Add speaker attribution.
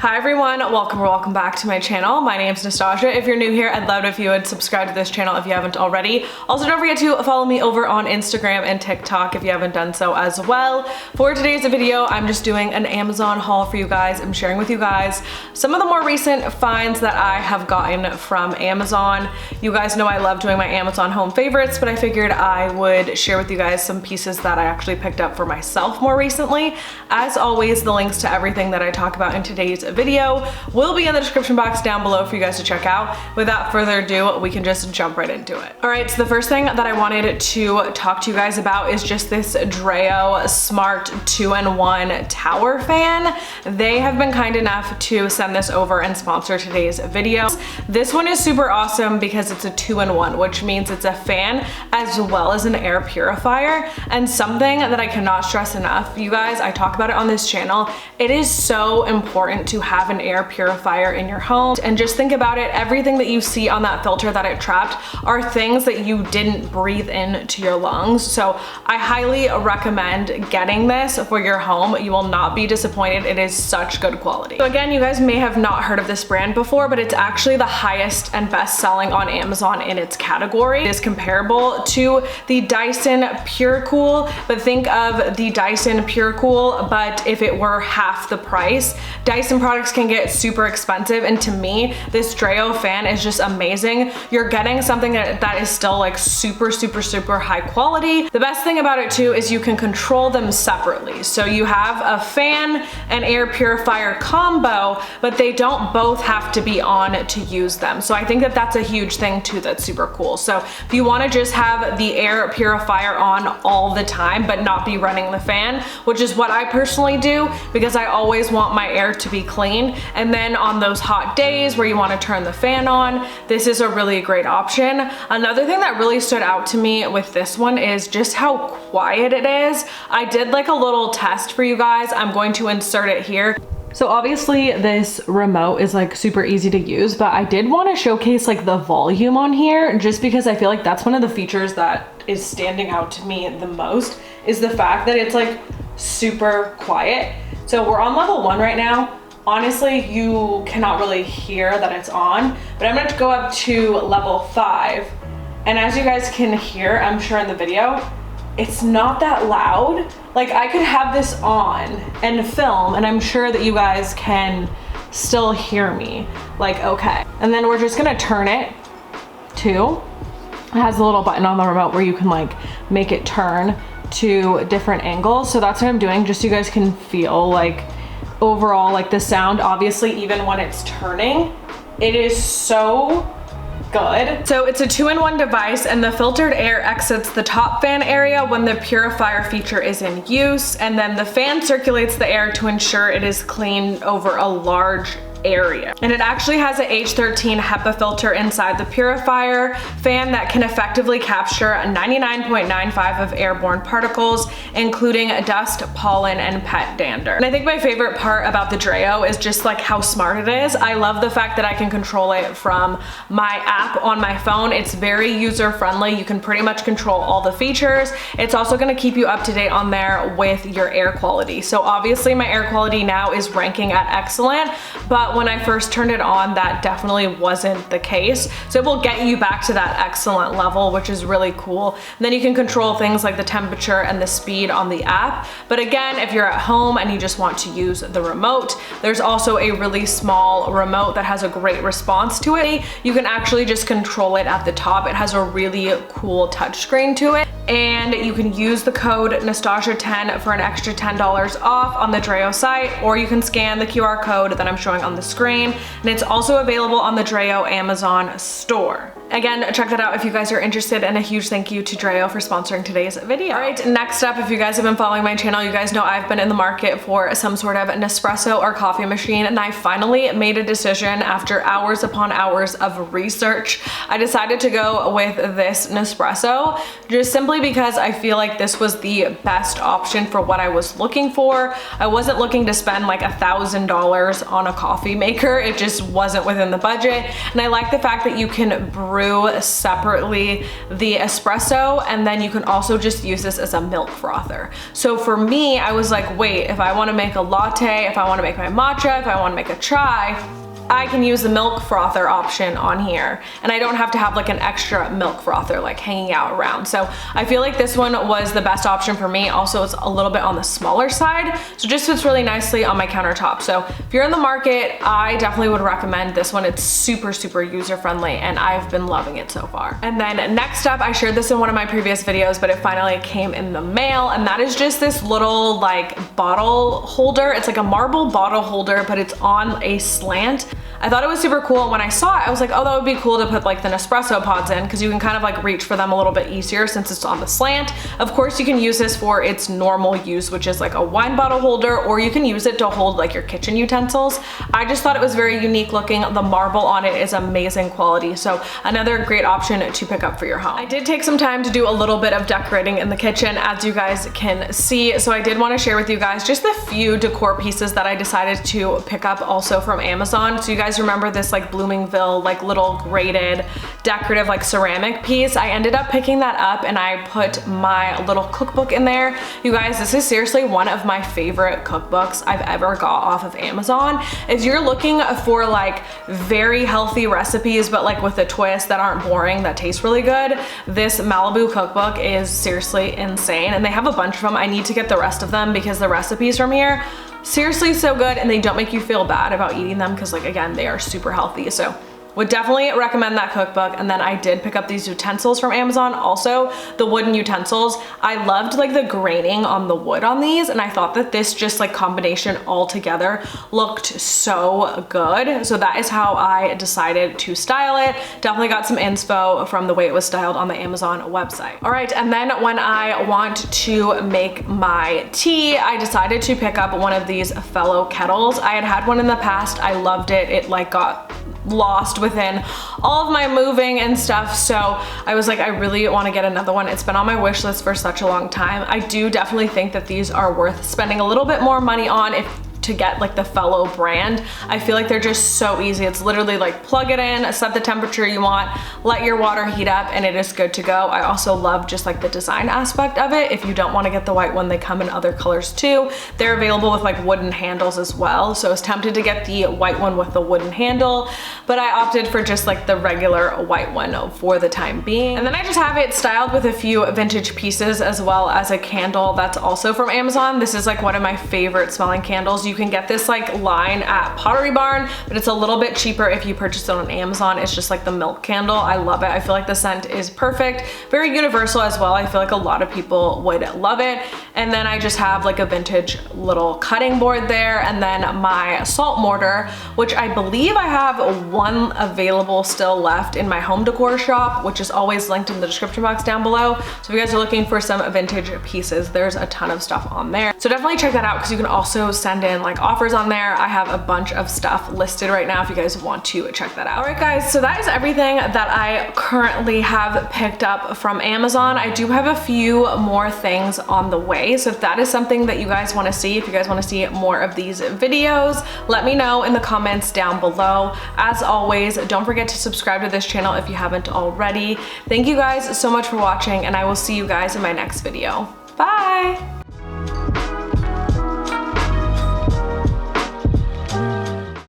Speaker 1: Hi everyone, welcome back to my channel. My name is Nastazsa. If you're new here, I'd love it if you would subscribe to this channel if you haven't already. Also, don't forget to follow me over on Instagram and TikTok if you haven't done so as well. For today's video, I'm just doing an Amazon haul for you guys. I'm sharing with you guys some of the more recent finds that I have gotten from Amazon. You guys know I love doing my Amazon home favorites, but I figured I would share with you guys some pieces that I actually picked up for myself more recently. As always, the links to everything that I talk about in today's video will be in the description box down below for you guys to check out. Without further ado, we can just jump right into it. All right, so the first thing that I wanted to talk to you guys about is just this Dreo Smart 2-in-1 tower fan. They have been kind enough to send this over and sponsor today's video. This one is super awesome because it's a 2-in-1, which means it's a fan as well as an air purifier. And something that I cannot stress enough, you guys, I talk about it on this channel, it is so important to have an air purifier in your home. And just think about it, everything that you see on that filter that it trapped are things that you didn't breathe into your lungs. So I highly recommend getting this for your home. You will not be disappointed. It is such good quality. So again, you guys may have not heard of this brand before, but it's actually the highest and best selling on Amazon in its category. It is comparable to the Dyson PureCool, but think of the Dyson PureCool, but if it were half the price. Dyson products can get super expensive, and to me, this Dreo fan is just amazing. You're getting something that is still like super high quality. The best thing about it too is you can control them separately. So you have a fan and air purifier combo, but they don't both have to be on to use them. So I think that that's a huge thing too that's super cool. So if you want to just have the air purifier on all the time but not be running the fan, which is what I personally do because I always want my air to be clean, and then on those hot days where you want to turn the fan on, this is a really great option. Another thing that really stood out to me with this one is just how quiet it is. I did like a little test for you guys. I'm going to insert it here. So obviously this remote is like super easy to use, but I did want to showcase like the volume on here just because I feel like that's one of the features that is standing out to me the most, is the fact that it's like super quiet. So we're on level 1 right now. Honestly, you cannot really hear that it's on, but I'm gonna go up to level 5. And as you guys can hear, I'm sure in the video, it's not that loud. Like I could have this on and film, and I'm sure that you guys can still hear me. Like, okay. And then we're just gonna turn it to, it has a little button on the remote where you can like make it turn to different angles. So that's what I'm doing, just so you guys can feel like overall like the sound. Obviously, even when it's turning, it is so good. So it's a 2-in-1 device, and the filtered air exits the top fan area when the purifier feature is in use, and then the fan circulates the air to ensure it is clean over a large area. And it actually has a H13 HEPA filter inside the purifier fan that can effectively capture 99.95% of airborne particles, including dust, pollen, and pet dander. And I think my favorite part about the Dreo is just like how smart it is. I love the fact that I can control it from my app on my phone. It's very user friendly. You can pretty much control all the features. It's also going to keep you up to date on there with your air quality. So obviously my air quality now is ranking at excellent, but when I first turned it on, that definitely wasn't the case. So it will get you back to that excellent level, which is really cool. And then you can control things like the temperature and the speed on the app. But again, if you're at home and you just want to use the remote, there's also a really small remote that has a great response to it. You can actually just control it at the top. It has a really cool touchscreen to it. And you can use the code Nastazsa10 for an extra $10 off on the Dreo site, or you can scan the QR code that I'm showing on the screen. And it's also available on the Dreo Amazon store. Again, check that out if you guys are interested, and a huge thank you to Dreo for sponsoring today's video. All right, next up, if you guys have been following my channel, you guys know I've been in the market for some sort of Nespresso or coffee machine, and I finally made a decision after hours upon hours of research. I decided to go with this Nespresso, just simply because I feel like this was the best option for what I was looking for. I wasn't looking to spend like $1,000 on a coffee maker. It just wasn't within the budget, and I like the fact that you can brew brew separately the espresso, and then you can also just use this as a milk frother. So for me, I was like, wait, if I want to make a latte, if I want to make my matcha, if I want to make a chai, I can use the milk frother option on here, and I don't have to have like an extra milk frother like hanging out around. So I feel like this one was the best option for me. Also, it's a little bit on the smaller side, so just fits really nicely on my countertop. So if you're in the market, I definitely would recommend this one. It's super, super user friendly, and I've been loving it so far. And then next up, I shared this in one of my previous videos, but it finally came in the mail, and that is just this little like bottle holder. It's like a marble bottle holder, but it's on a slant. I thought it was super cool. When I saw it, I was like, oh, that would be cool to put like the Nespresso pods in, because you can kind of like reach for them a little bit easier since it's on the slant. Of course, you can use this for its normal use, which is like a wine bottle holder, or you can use it to hold like your kitchen utensils. I just thought it was very unique looking. The marble on it is amazing quality. So another great option to pick up for your home. I did take some time to do a little bit of decorating in the kitchen, as you guys can see. So I did want to share with you guys just a few decor pieces that I decided to pick up also from Amazon. So you guys remember this like Bloomingville like little graded decorative like ceramic piece. I ended up picking that up, and I put my little cookbook in there. You guys, this is seriously one of my favorite cookbooks I've ever got off of Amazon. If you're looking for like very healthy recipes but like with a twist that aren't boring, that taste really good, this Malibu cookbook is seriously insane, and they have a bunch of them. I need to get the rest of them because the recipes from here seriously so good, and they don't make you feel bad about eating them because like again, they are super healthy. So would definitely recommend that cookbook. And then I did pick up these utensils from Amazon, also the wooden utensils. I loved like the graining on the wood on these, and I thought that this just like combination all together looked so good. So that is how I decided to style it. Definitely got some inspo from the way it was styled on the Amazon website. All right, and then when I want to make my tea, I decided to pick up one of these Fellow kettles. I had had one in the past. I loved it. It like got lost within all of my moving and stuff, so I was like, I really want to get another one. It's been on my wish list for such a long time. I do definitely think that these are worth spending a little bit more money on to get like the Fellow brand. I feel like they're just so easy. It's literally like plug it in, set the temperature you want, let your water heat up, and it is good to go. I also love just like the design aspect of it. If you don't want to get the white one, they come in other colors too. They're available with like wooden handles as well. So I was tempted to get the white one with the wooden handle, but I opted for just like the regular white one for the time being. And then I just have it styled with a few vintage pieces, as well as a candle that's also from Amazon. This is like one of my favorite smelling candles. You can get this like line at Pottery Barn, but it's a little bit cheaper if you purchase it on Amazon. It's just like the milk candle. I love it. I feel like the scent is perfect. Very universal as well. I feel like a lot of people would love it. And then I just have like a vintage little cutting board there, and then my salt mortar, which I believe I have one available still left in my home decor shop, which is always linked in the description box down below. So if you guys are looking for some vintage pieces, there's a ton of stuff on there. So definitely check that out, because you can also send in like offers on there. I have a bunch of stuff listed right now if you guys want to check that out. All right guys, so that is everything that I currently have picked up from Amazon. I do have a few more things on the way, so if that is something that you guys want to see, if you guys want to see more of these videos, let me know in the comments down below. As always, don't forget to subscribe to this channel if you haven't already. Thank you guys so much for watching, and I will see you guys in my next video. Bye!